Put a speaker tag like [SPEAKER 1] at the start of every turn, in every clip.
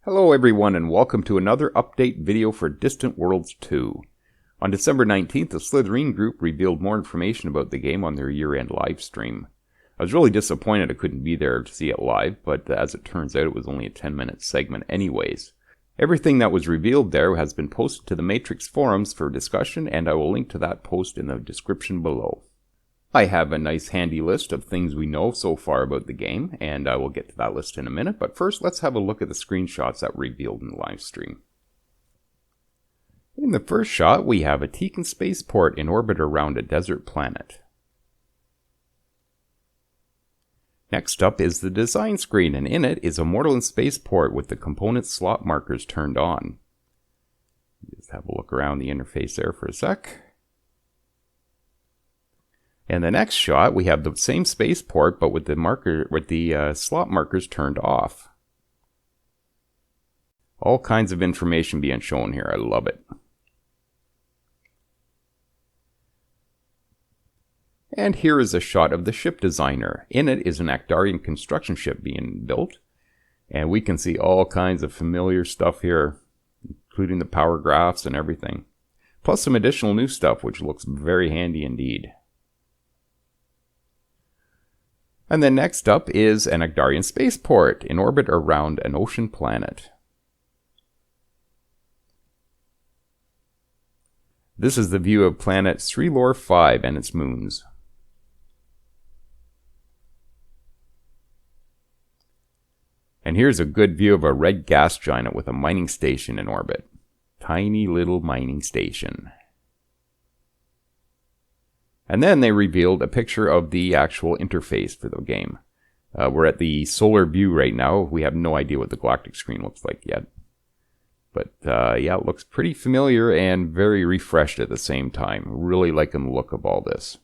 [SPEAKER 1] Hello everyone and welcome to another update video for Distant Worlds 2. On December 19th, the Slitherine Group revealed more information about the game on their year-end live stream. I was really disappointed I couldn't be there to see it live, but as it turns out it was only a 10-minute segment anyways. Everything that was revealed there has been posted to the Matrix forums for discussion, and I will link to that post in the description below. I have a nice handy list of things we know so far about the game, and I will get to that list in a minute, but first let's have a look at the screenshots that were revealed in the live stream. In the first shot, we have a Titan spaceport in orbit around a desert planet. Next up is the design screen, and in it is a Mortal spaceport with the component slot markers turned on. Just have a look around the interface there for a sec. In the next shot, we have the same spaceport, but with the slot markers turned off. All kinds of information being shown here. I love it. And here is a shot of the ship designer. In it is an Actarian construction ship being built, and we can see all kinds of familiar stuff here, including the power graphs and everything, plus some additional new stuff, which looks very handy indeed. And then next up is an Actarian spaceport in orbit around an ocean planet. This is the view of planet Srilor 5 and its moons. And here's a good view of a red gas giant with a mining station in orbit. Tiny little mining station. And then they revealed a picture of the actual interface for the game. We're at the solar view right now. We have no idea what the Galactic screen looks like yet. But yeah, it looks pretty familiar and very refreshed at the same time. Really liking the look of all this.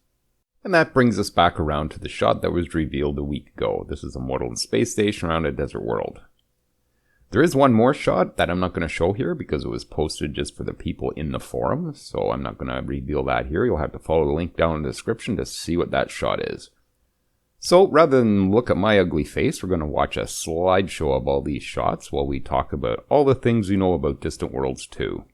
[SPEAKER 1] And that brings us back around to the shot that was revealed a week ago. This is a Mortal space station around a desert world. There is one more shot that I'm not going to show here because it was posted just for the people in the forum, so I'm not going to reveal that here. You'll have to follow the link down in the description to see what that shot is. So rather than look at my ugly face, we're going to watch a slideshow of all these shots while we talk about all the things we know about Distant Worlds 2.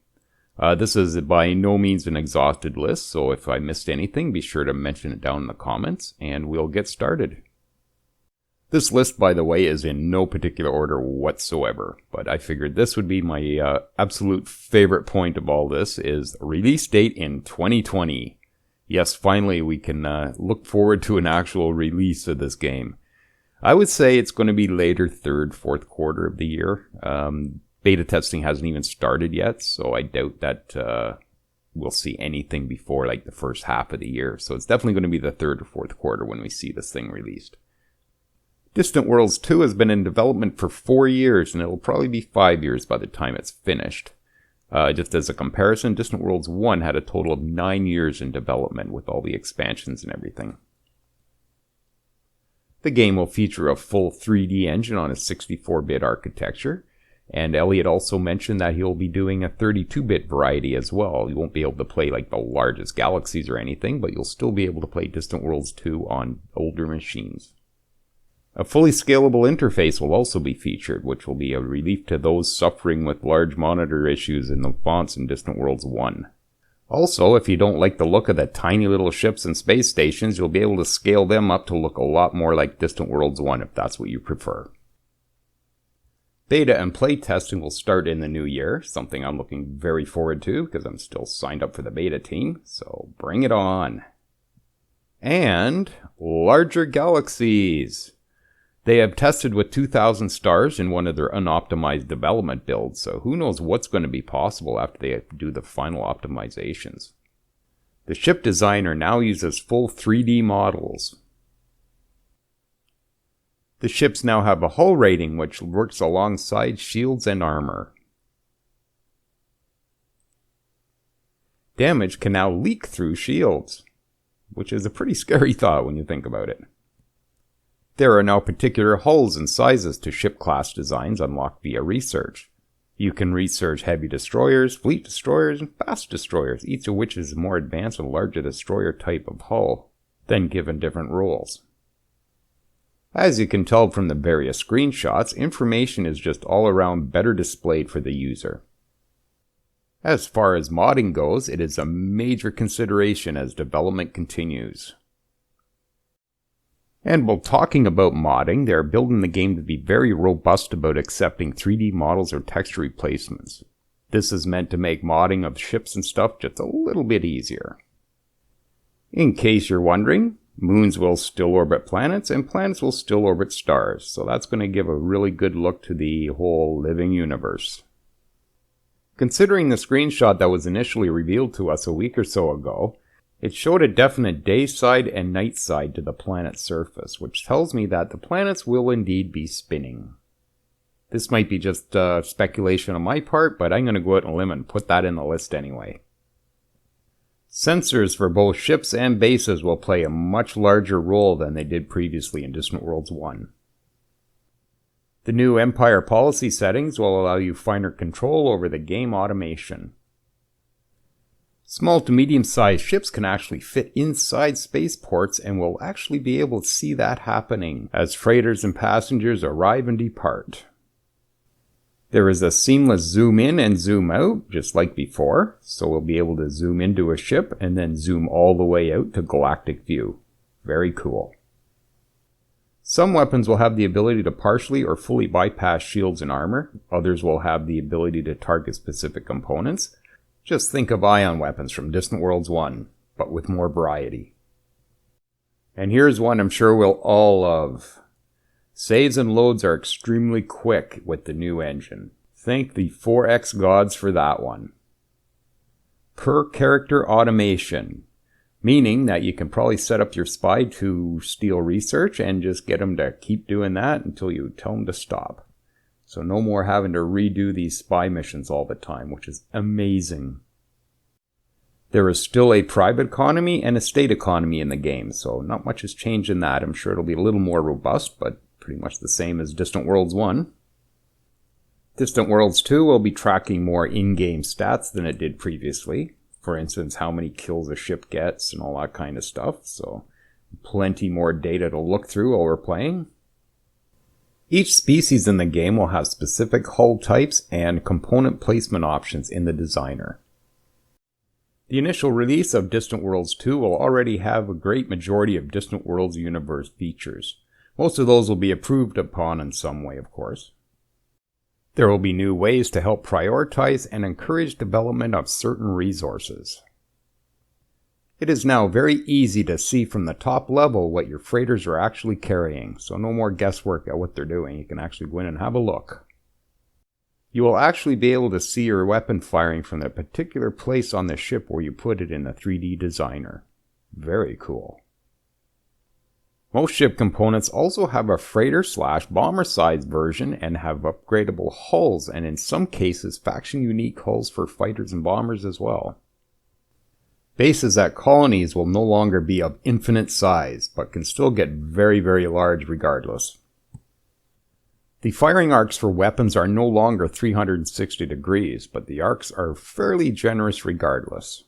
[SPEAKER 1] This is by no means an exhausted list, so if I missed anything, be sure to mention it down in the comments, and we'll get started. This list, by the way, is in no particular order whatsoever, but I figured this would be my absolute favorite point of all this, is release date in 2020. Yes, finally we can look forward to an actual release of this game. I would say it's going to be later third, fourth quarter of the year. Beta testing hasn't even started yet, so I doubt that we'll see anything before like the first half of the year. So it's definitely going to be the third or fourth quarter when we see this thing released. Distant Worlds 2 has been in development for 4 years, and it'll probably be 5 years by the time it's finished. Just as a comparison, Distant Worlds 1 had a total of 9 years in development with all the expansions and everything. The game will feature a full 3D engine on a 64-bit architecture, and Elliot also mentioned that he'll be doing a 32-bit variety as well. You won't be able to play like the largest Galaxies or anything, but you'll still be able to play Distant Worlds 2 on older machines. A fully scalable interface will also be featured, which will be a relief to those suffering with large monitor issues in the fonts in Distant Worlds 1. Also, if you don't like the look of the tiny little ships and space stations, you'll be able to scale them up to look a lot more like Distant Worlds 1 if that's what you prefer. Beta and play testing will start in the new year, something I'm looking very forward to because I'm still signed up for the beta team, so bring it on. And larger Galaxies. They have tested with 2,000 stars in one of their unoptimized development builds, so who knows what's going to be possible after they do the final optimizations. The ship designer now uses full 3D models. The ships now have a hull rating which works alongside Shields and Armour. Damage can now leak through shields, which is a pretty scary thought when you think about it. There are now particular hulls and sizes to ship class designs unlocked via research. You can research heavy destroyers, fleet destroyers, and fast destroyers, each of which is a more advanced and larger destroyer type of hull, then given different rules. As you can tell from the various screenshots, information is just all around better displayed for the user. As far as modding goes, it is a major consideration as development continues. And while talking about modding, they are building the game to be very robust about accepting 3D models or texture replacements. This is meant to make modding of ships and stuff just a little bit easier. In case you're wondering, moons will still orbit planets and planets will still orbit stars, so that's going to give a really good look to the whole living universe. Considering the screenshot that was initially revealed to us a week or so ago, it showed a definite day side and night side to the planet's surface, which tells me that the planets will indeed be spinning. This might be just speculation on my part, but I'm going to go out on a limb and put that in the list anyway. Sensors for both ships and bases will play a much larger role than they did previously in Distant Worlds 1. The new Empire policy settings will allow you finer control over the game automation. Small to medium-sized ships can actually fit inside spaceports and will actually be able to see that happening as freighters and passengers arrive and depart. There is a seamless zoom in and zoom out, just like before, so we'll be able to zoom into a ship and then zoom all the way out to Galactic view. Very cool. Some weapons will have the ability to partially or fully bypass shields and armor. Others will have the ability to target specific components. Just think of ion weapons from Distant Worlds 1, but with more variety. And here's one I'm sure we'll all love. Saves and loads are extremely quick with the new engine. Thank the 4X gods for that one. Per character automation, meaning that you can probably set up your spy to steal research and just get them to keep doing that until you tell them to stop. So no more having to redo these spy missions all the time, which is amazing. There is still a private economy and a state economy in the game, so not much has changed in that. I'm sure it'll be a little more robust, but pretty much the same as Distant Worlds 1. Distant Worlds 2 will be tracking more in-game stats than it did previously. For instance, how many kills a ship gets and all that kind of stuff, so plenty more data to look through while we're playing. Each species in the game will have specific hull types and component placement options in the designer. The initial release of Distant Worlds 2 will already have a great majority of Distant Worlds universe features. Most of those will be improved upon in some way, of course. There will be new ways to help prioritize and encourage development of certain resources. It is now very easy to see from the top level what your freighters are actually carrying, so no more guesswork at what they're doing. You can actually go in and have a look. You will actually be able to see your weapon firing from the particular place on the ship where you put it in the 3D designer. Very cool. Most ship components also have a freighter/bomber size version and have upgradable hulls, and in some cases faction unique hulls for fighters and bombers as well. Bases at colonies will no longer be of infinite size, but can still get very, very large regardless. The firing arcs for weapons are no longer 360 degrees, but the arcs are fairly generous regardless.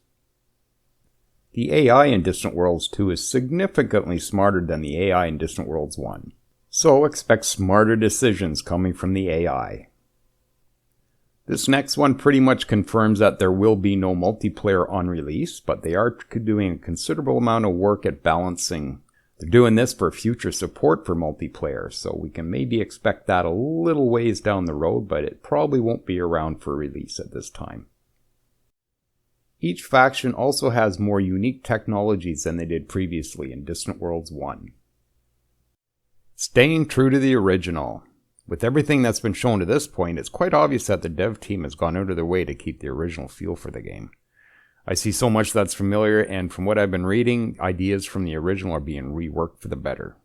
[SPEAKER 1] The AI in Distant Worlds 2 is significantly smarter than the AI in Distant Worlds 1, so expect smarter decisions coming from the AI. This next one pretty much confirms that there will be no multiplayer on release, but they are doing a considerable amount of work at balancing. They're doing this for future support for multiplayer, so we can maybe expect that a little ways down the road, but it probably won't be around for release at this time. Each faction also has more unique technologies than they did previously in Distant Worlds 1. Staying true to the original. With everything that's been shown to this point, it's quite obvious that the dev team has gone out of their way to keep the original feel for the game. I see so much that's familiar, and from what I've been reading, ideas from the original are being reworked for the better.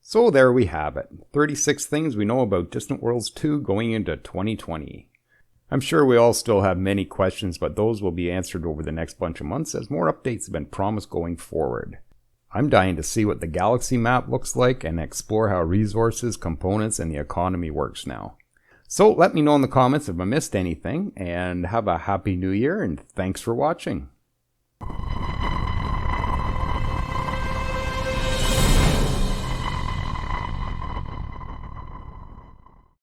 [SPEAKER 1] So there we have it. 36 things we know about Distant Worlds 2 going into 2020. I'm sure we all still have many questions, but those will be answered over the next bunch of months as more updates have been promised going forward. I'm dying to see what the Galaxy map looks like and explore how resources, components, and the economy works now. So let me know in the comments if I missed anything, and have a happy new year, and thanks for watching.